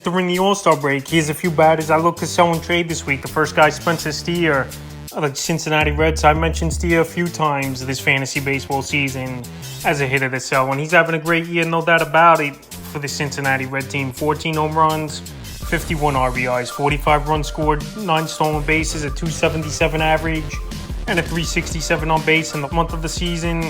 During the All-Star break, here's a few batters I look to sell and trade this week. The first guy, Spencer Steer of the Cincinnati Reds. I mentioned Steer a few times this fantasy baseball season as a hitter to sell, and he's having a great year, no doubt about it, for the Cincinnati Red team. 14 home runs, 51 RBIs, 45 runs scored, 9 stolen bases, a 277 average, and a 367 on base in the month of the season.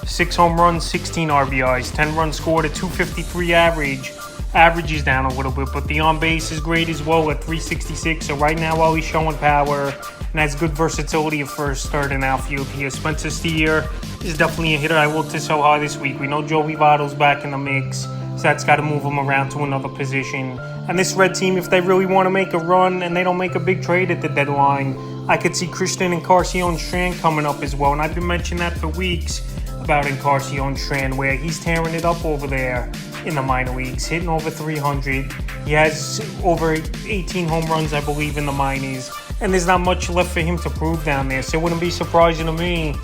6 home runs, 16 RBIs, 10 runs scored, a 253 average. Average is down a little bit, but the on-base is great as well at 366. So right now, while he's showing power and has good versatility at first, third, and outfield here, Spencer Steer is definitely a hitter I will to sell high this week. We know Joey Votto's back in the mix, so that's got to move him around to another position. And this Red team, if they really want to make a run and they don't make a big trade at the deadline, I could see Christian Encarnacion Strand coming up as well. And I've been mentioning that for weeks about Encarnacion Strand, where he's tearing it up over there in the minor leagues, hitting over 300. He has over 18 home runs, I believe, in the minors, and there's not much left for him to prove down there. So it wouldn't be surprising to me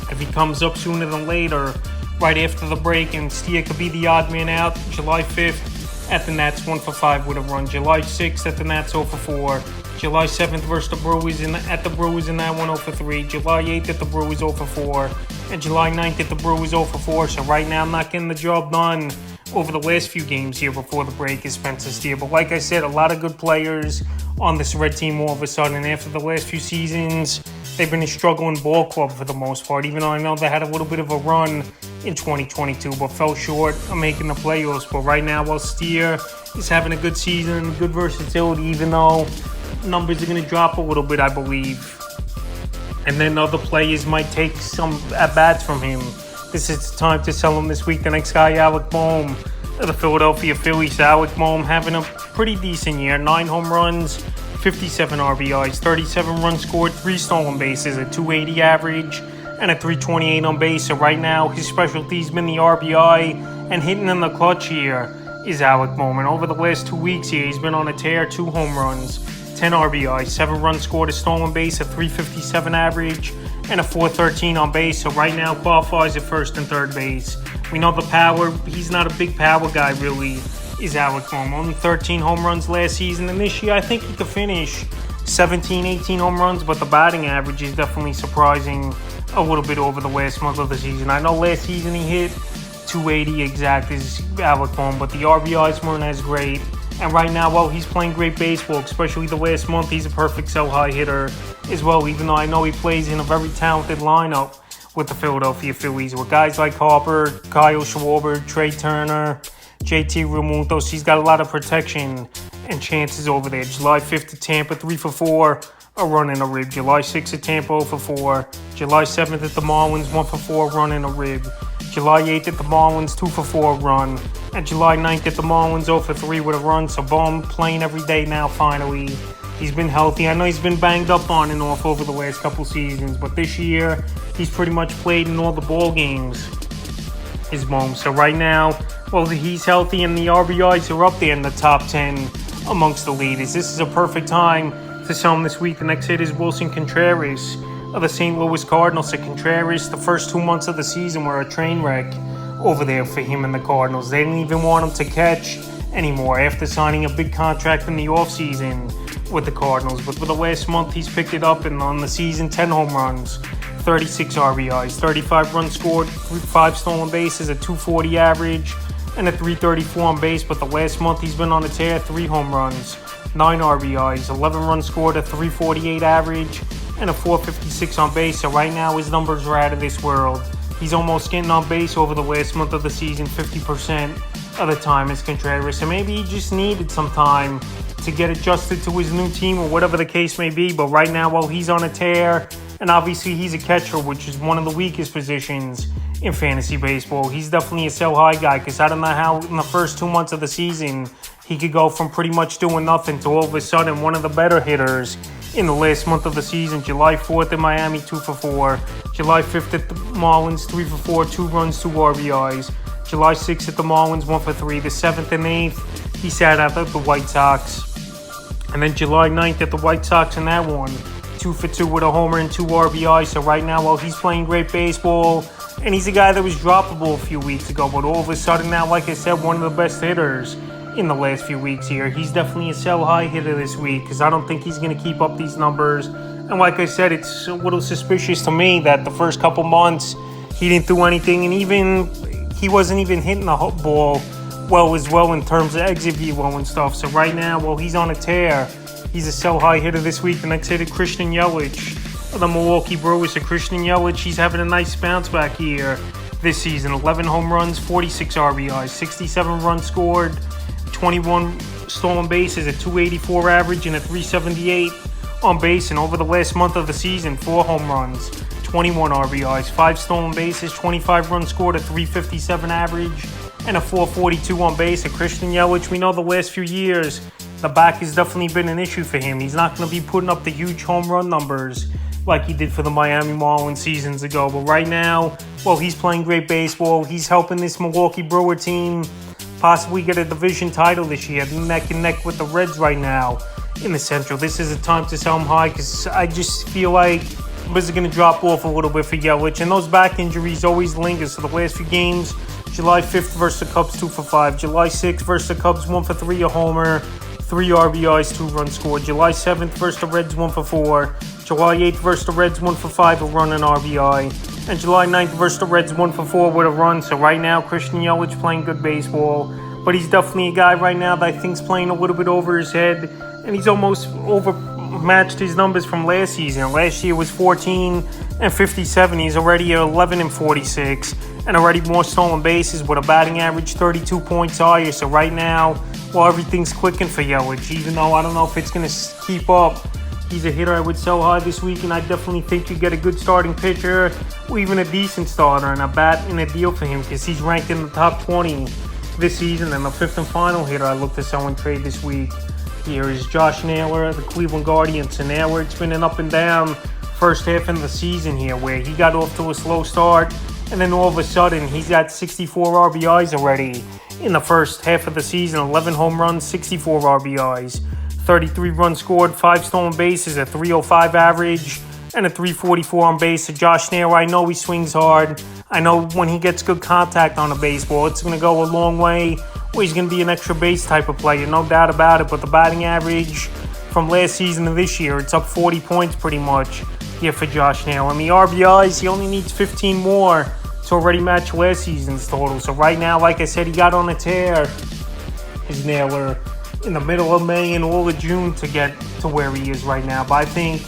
if he comes up sooner than later, right after the break, and Steer could be the odd man out. July 5th at the Nats, 1 for 5 with a run. July 6th at the Nats, 0 for 4. July 7th versus the Brewers at the Brewers in that one, 0 for 3. July 8th at the Brewers, 0 for 4. And July 9th at the Brewers, 0 for 4. So right now, I'm not getting the job done over the last few games here before the break is Spencer Steer. But like I said, a lot of good players on this Red team all of a sudden. After the last few seasons, they've been a struggling ball club for the most part, even though I know they had a little bit of a run in 2022, but fell short of making the playoffs. But right now, while Steer is having a good season, good versatility, even though numbers are going to drop a little bit, I believe. And then other players might take some at-bats from him. This is the time to sell him this week. The next guy, Alec Bohm of the Philadelphia Phillies. Alec Bohm having a pretty decent year. 9 home runs, 57 RBIs, 37 runs scored, 3 stolen bases, a 280 average, and a 328 on base. So right now, his specialty's been the RBI, and hitting in the clutch here is Alec Bohm. And over the last 2 weeks here, he's been on a tear, 2 home runs, 10 RBIs, 7 runs scored, a stolen base, a 357 average, and a 413 on base. So right now qualifies at first and third base. We know the power. He's not a big power guy, really, is Alec Bohm. Only 13 home runs last season. And this year, I think he could finish 17, 18 home runs. But the batting average is definitely surprising a little bit over the last month of the season. I know last season he hit 280 exact as Alec Bohm, but the RBIs weren't as great. And right now, while he's playing great baseball, especially the last month, he's a perfect sell-high hitter as well, even though I know he plays in a very talented lineup with the Philadelphia Phillies, with guys like Harper, Kyle Schwarber, Trey Turner, JT Realmuto. He's got a lot of protection and chances over there. July 5th at Tampa, 3 for 4, a run and a rib. July 6th at Tampa, 0 for 4. July 7th at the Marlins, 1 for 4, run and a rib. July 8th at the Marlins, 2 for 4, run. And July 9th at the Marlins, 0 for 3 with a run. So Bohm playing every day now, finally. He's been healthy. I know he's been banged up on and off over the last couple seasons, but this year, he's pretty much played in all the ball games, is Bohm. So right now, well, he's healthy and the RBIs are up there in the top 10 amongst the leaders. This is a perfect time to sell him this week. The next hit is Wilson Contreras of the St. Louis Cardinals. So Contreras, the first 2 months of the season were a train wreck over there for him and the Cardinals. They didn't even want him to catch anymore after signing a big contract in the offseason with the Cardinals. But for the last month, he's picked it up, and on the season, 10 home runs, 36 RBIs, 35 runs scored, 5 stolen bases, a 240 average, and a 334 on base. But the last month, he's been on a tear, 3 home runs, 9 RBIs, 11 runs scored, a 348 average, and a 456 on base. So right now, his numbers are out of this world. He's almost getting on base over the last month of the season, 50% of the time as Contreras. So maybe he just needed some time to get adjusted to his new team or whatever the case may be. But right now, while he's on a tear, and obviously he's a catcher, which is one of the weakest positions in fantasy baseball, he's definitely a sell-high guy, because I don't know how in the first 2 months of the season he could go from pretty much doing nothing to all of a sudden one of the better hitters in the last month of the season. July 4th in Miami, 2 for 4. July 5th at the Marlins, 3 for 4, 2 runs, 2 RBIs. July 6th at the Marlins, 1 for 3. The 7th and 8th, he sat out at the White Sox. And then July 9th at the White Sox in that one, 2 for 2 with a homer and 2 RBIs. So right now, while he's playing great baseball, and he's a guy that was droppable a few weeks ago, but all of a sudden now, like I said, one of the best hitters in the last few weeks here. He's definitely a sell high hitter this week because I don't think he's going to keep up these numbers. And like I said, it's a little suspicious to me that the first couple months he didn't do anything, and even he wasn't even hitting the ball well in terms of exit velo and stuff. So right now, while he's on a tear, he's a sell high hitter this week. The next hitter, Christian Yelich of the Milwaukee Brewers. So Christian Yelich, he's having a nice bounce back here this season. 11 home runs, 46 RBIs, 67 runs scored, 21 stolen bases, a 284 average, and a 378 on base. And over the last month of the season, 4 home runs, 21 RBIs, 5 stolen bases, 25 runs scored, a 357 average, and a 442 on base. And Christian Yelich, we know the last few years, the back has definitely been an issue for him. He's not going to be putting up the huge home run numbers like he did for the Miami Marlins seasons ago. But right now, well, he's playing great baseball. He's helping this Milwaukee Brewer team possibly get a division title this year, neck and neck with the Reds right now in the Central. This is a time to sell him high because I just feel like numbers are going to drop off a little bit for Yelich. And those back injuries always linger. So the last few games, July 5th versus the Cubs, 2 for 5. July 6th versus the Cubs, 1 for 3, a homer, 3 RBIs, 2 runs scored. July 7th versus the Reds, 1 for 4. July 8th versus the Reds, 1 for 5, a run and RBI. And July 9th versus the Reds, 1 for 4 with a run. So right now, Christian Yelich playing good baseball. But he's definitely a guy right now that I think's playing a little bit over his head. And he's almost overmatched his numbers from last season. Last year was 14 and 57. He's already at 11 and 46. And already more stolen bases with a batting average 32 points higher. So right now, well, everything's clicking for Yelich. Even though I don't know if it's going to keep up, he's a hitter I would sell high this week, and I definitely think you get a good starting pitcher or even a decent starter and a bat in a deal for him because he's ranked in the top 20 this season. And the fifth and final hitter I look to sell and trade this week here is Josh Naylor, the Cleveland Guardians. And Naylor, it's been an up and down first half of the season here where he got off to a slow start, and then all of a sudden he's got 64 RBIs already in the first half of the season. 11 home runs, 64 RBIs. 33 runs scored, 5 stolen bases, a 305 average, and a 344 on base. So Josh Naylor, I know he swings hard. I know when he gets good contact on the baseball, it's going to go a long way. Well, he's going to be an extra base type of player, no doubt about it. But the batting average from last season to this year, it's up 40 points pretty much here for Josh Naylor. And the RBIs, he only needs 15 more to already match last season's total. So right now, like I said, he got on a tear, his Naylor, in the middle of May and all of June to get to where he is right now. But I think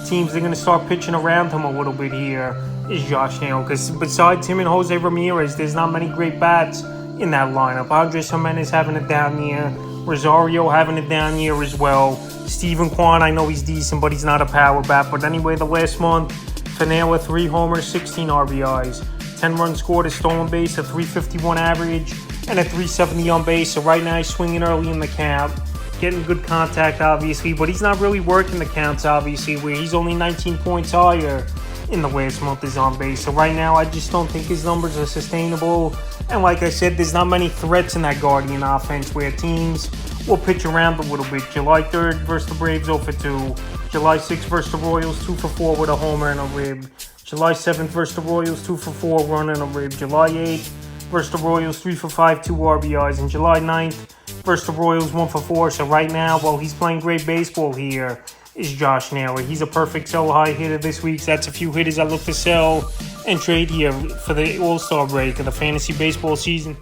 teams are going to start pitching around him a little bit here is Josh Naylor, because besides him and Jose Ramirez, there's not many great bats in that lineup. Andres Gimenez having a down year, Rosario having a down year as well. Steven Kwan, I know he's decent, but he's not a power bat. But anyway, the last month, for Naylor, 3 homers, 16 RBIs, 10 runs scored, a stolen base, a 351 average, and a 370 on base. So right now he's swinging early in the count, getting good contact obviously, but he's not really working the counts obviously, where he's only 19 points higher in the last month is on base. So right now I just don't think his numbers are sustainable. And like I said, there's not many threats in that Guardian offense where teams will pitch around a little bit. July 3rd versus the Braves, 0 for 2. July 6th versus the Royals, 2 for 4 with a homer and a rib. July 7th versus the Royals, 2 for 4, run and a rib. July 8th versus the Royals, 3 for 5, 2 RBIs. And July 9th versus the Royals, 1 for 4. So right now, while he's playing great baseball here, is Josh Naylor. He's a perfect sell high hitter this week. So that's a few hitters I look to sell and trade here for the All-Star break of the fantasy baseball season.